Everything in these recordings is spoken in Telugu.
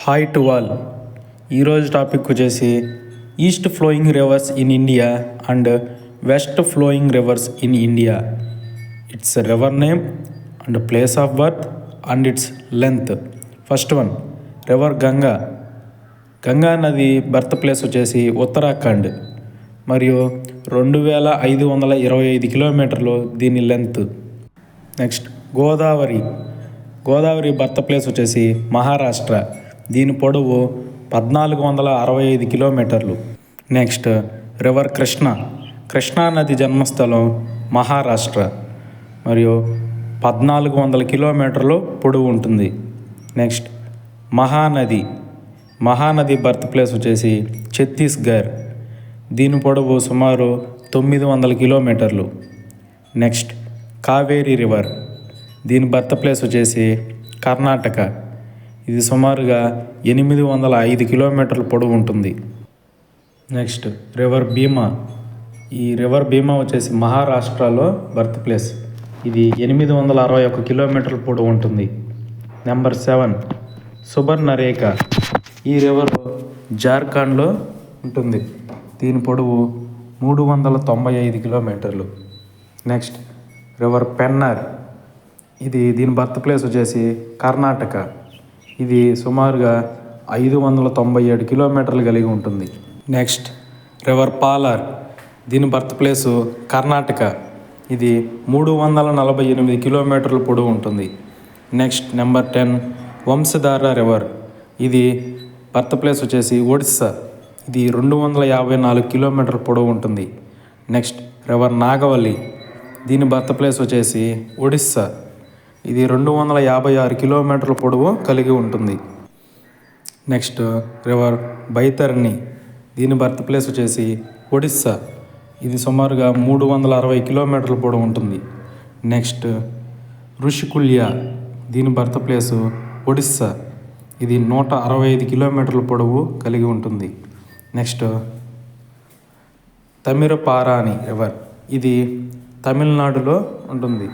Hi to all. ఈరోజు టాపిక్ వచ్చేసి east flowing rivers in India and west flowing rivers in India. It's river name and place of birth and it's length. First one, river Ganga. Ganga నది బర్త్ ప్లేస్ వచ్చేసి ఉత్తరాఖండ్ మరియు 2525 కిలోమీటర్లు దీని length. Next Godavari birth place వచ్చేసి మహారాష్ట్ర, దీని పొడవు 1465 కిలోమీటర్లు. నెక్స్ట్ రివర్ కృష్ణా నది జన్మస్థలం మహారాష్ట్ర మరియు 1400 కిలోమీటర్లు పొడవు ఉంటుంది. నెక్స్ట్ మహానది బర్త్ ప్లేస్ వచ్చేసి ఛత్తీస్గఢ్, దీని పొడవు సుమారు 900 కిలోమీటర్లు. నెక్స్ట్ కావేరీ రివర్, దీని బర్త్ ప్లేస్ వచ్చేసి కర్ణాటక, ఇది సుమారుగా 805 కిలోమీటర్ల పొడవు ఉంటుంది. నెక్స్ట్ రివర్ భీమా. ఈ రివర్ భీమా వచ్చేసి మహారాష్ట్రలో బర్త్ ప్లేస్, ఇది 861 కిలోమీటర్ల పొడవు ఉంటుంది. నెంబర్ 7 సుబర్ణరేఖ. ఈ రివర్ జార్ఖండ్లో ఉంటుంది, దీని పొడవు 395 కిలోమీటర్లు. నెక్స్ట్ రివర్ పెన్నర్, దీని బర్త్ ప్లేస్ వచ్చేసి కర్ణాటక, ఇది సుమారుగా 597 కిలోమీటర్లు కలిగి ఉంటుంది. నెక్స్ట్ రివర్ పాలార్, దీని బర్త్ ప్లేసు కర్ణాటక, ఇది 348 కిలోమీటర్ల పొడవు ఉంటుంది. నెక్స్ట్ నెంబర్ 10 వంశధార రివర్, ఇది బర్త్ ప్లేస్ వచ్చేసి ఒడిస్సా, ఇది 254 కిలోమీటర్ల పొడవు ఉంటుంది. నెక్స్ట్ రివర్ నాగవల్లి, దీని బర్త్ ప్లేస్ వచ్చేసి ఒడిస్సా, ఇది 256 కిలోమీటర్ల పొడవు కలిగి ఉంటుంది. నెక్స్ట్ రివర్ బైతరణి, దీని బర్త్ ప్లేస్ వచ్చేసి ఒడిస్సా, ఇది సుమారుగా 360 కిలోమీటర్ల పొడవు ఉంటుంది. నెక్స్ట్ ఋషికుల్య, దీని బర్త్ ప్లేసు ఒడిస్సా, ఇది 165 కిలోమీటర్ల పొడవు కలిగి ఉంటుంది. నెక్స్ట్ తమిరపారాని రివర్, ఇది తమిళనాడులో ఉంటుంది,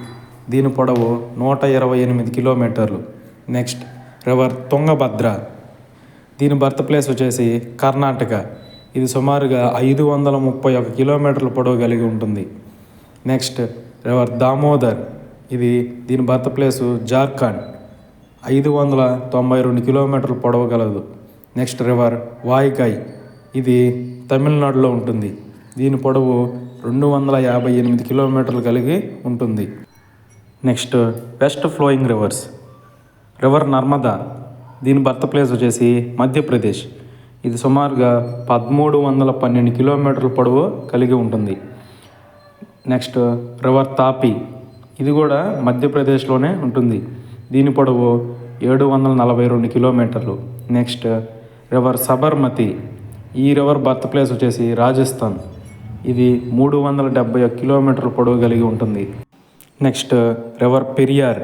దీని పొడవు 128 కిలోమీటర్లు. నెక్స్ట్ రివర్ తుంగభద్ర, దీని బర్త్ ప్లేస్ వచ్చేసి కర్ణాటక, ఇది సుమారుగా 531 కిలోమీటర్ల పొడవు కలిగి ఉంటుంది. నెక్స్ట్ రివర్ దామోదర్, దీని బర్త్ ప్లేసు జార్ఖండ్, 592 కిలోమీటర్ల పొడవు కలదు. నెక్స్ట్ రివర్ వాయికాయ్, ఇది తమిళనాడులో ఉంటుంది, దీని పొడవు 258 కిలోమీటర్లు కలిగి ఉంటుంది. Next west flowing reverse. River Narmada, దీని బర్త్ ప్లేస్ వచ్చేసి మధ్యప్రదేశ్, ఇది సుమారుగా 1312 కిలోమీటర్ల పొడవు కలిగి ఉంటుంది. నెక్స్ట్ రివర్ తాపి, ఇది కూడా మధ్యప్రదేశ్లోనే ఉంటుంది, దీని పొడవు 742 కిలోమీటర్లు. నెక్స్ట్ రివర్ సబర్మతి, ఈ రివర్ బర్త్ ప్లేస్ వచ్చేసి రాజస్థాన్, ఇది 371 కిలోమీటర్ల పొడవు కలిగి ఉంటుంది. నెక్స్ట్ రివర్ పెరియార్,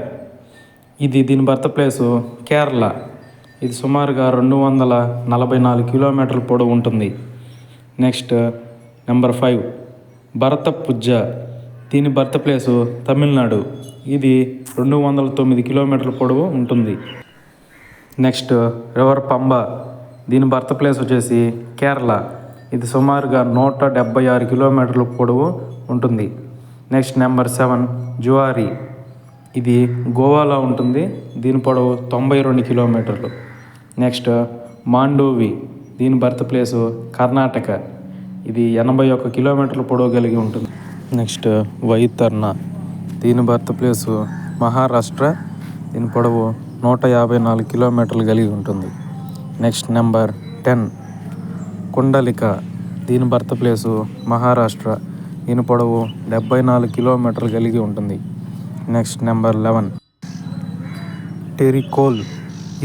దీని బర్త్ ప్లేసు కేరళ, ఇది సుమారుగా 244 కిలోమీటర్ల పొడవు ఉంటుంది. నెక్స్ట్ నెంబర్ 5 భరతపుజ, దీని బర్త్ ప్లేసు తమిళనాడు, ఇది 209 కిలోమీటర్ల పొడవు ఉంటుంది. నెక్స్ట్ రివర్ పంబ, దీని బర్త్ ప్లేస్ వచ్చేసి కేరళ, ఇది సుమారుగా 176 కిలోమీటర్ల పొడవు ఉంటుంది. నెక్స్ట్ నెంబర్ 7 జువారి, ఇది గోవాలో ఉంటుంది, దీని పొడవు 92 కిలోమీటర్లు. నెక్స్ట్ మాండోవి, దీని బర్త్ ప్లేసు కర్ణాటక, ఇది 81 కిలోమీటర్ల పొడవు కలిగి ఉంటుంది. నెక్స్ట్ వైతర్ణ, దీని బర్త్ ప్లేసు మహారాష్ట్ర, దీని పొడవు 154 కిలోమీటర్లు కలిగి ఉంటుంది. నెక్స్ట్ నెంబర్ 10 కుండలిక, దీని బర్త్ ప్లేసు మహారాష్ట్ర, దీని పొడవు 74 కిలోమీటర్లు కలిగి ఉంటుంది. నెక్స్ట్ నెంబర్ 11 టెరికోల్,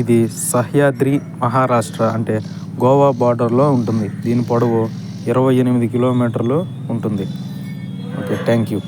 ఇది సహ్యాద్రి మహారాష్ట్ర అంటే గోవా బార్డర్లో ఉంటుంది, దీని పొడవు 28 కిలోమీటర్లు ఉంటుంది. Okay, thank you.